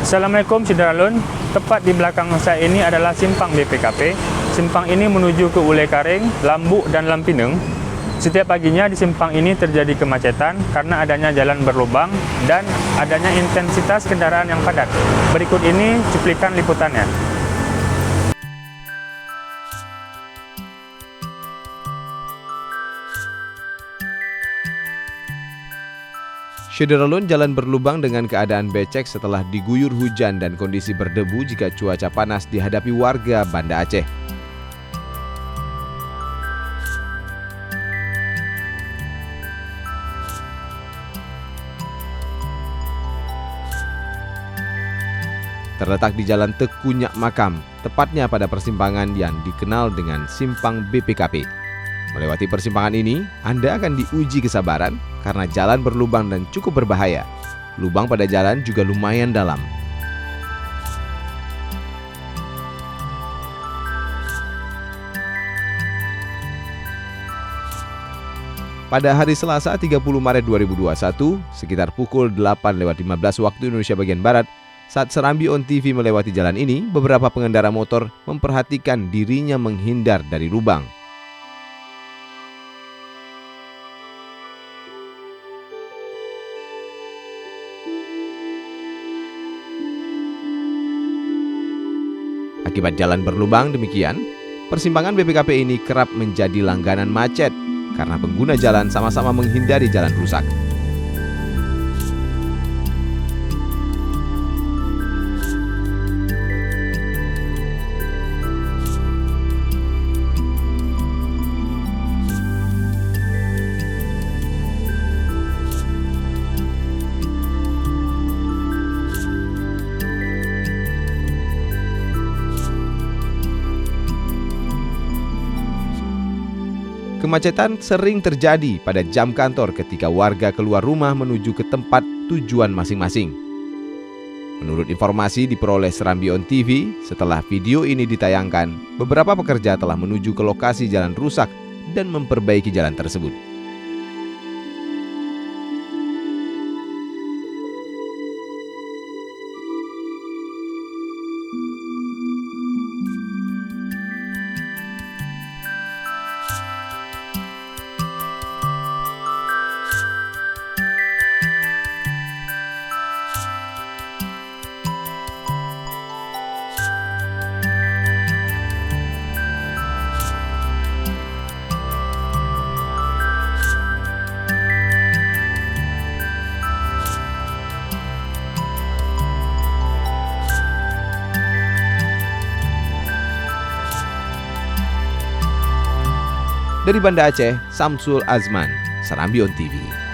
Assalamualaikum Syederalun. Tepat di belakang saya ini adalah simpang BPKP. Simpang ini menuju ke Ulai Karing, Lambuk dan Lampineng. Setiap paginya di simpang ini terjadi kemacetan karena adanya jalan berlubang dan adanya intensitas kendaraan yang padat. Berikut ini cuplikan liputannya. Syederalun jalan berlubang dengan keadaan becek setelah diguyur hujan dan kondisi berdebu jika cuaca panas dihadapi warga Banda Aceh. Terletak di Jalan Teku Nyak Makam, tepatnya pada persimpangan yang dikenal dengan Simpang BPKP. Melewati persimpangan ini, Anda akan diuji kesabaran karena jalan berlubang dan cukup berbahaya. Lubang pada jalan juga lumayan dalam. Pada hari Selasa 30 Maret 2021, sekitar pukul 8:15 waktu Indonesia bagian Barat, saat Serambi On TV melewati jalan ini, beberapa pengendara motor memperhatikan dirinya menghindar dari lubang. Akibat jalan berlubang demikian, persimpangan BPKP ini kerap menjadi langganan macet karena pengguna jalan sama-sama menghindari jalan rusak. Kemacetan sering terjadi pada jam kantor ketika warga keluar rumah menuju ke tempat tujuan masing-masing. Menurut informasi diperoleh Serambi On TV, setelah video ini ditayangkan, beberapa pekerja telah menuju ke lokasi jalan rusak dan memperbaiki jalan tersebut. Dari Banda Aceh, Samsul Azman, Serambi On TV.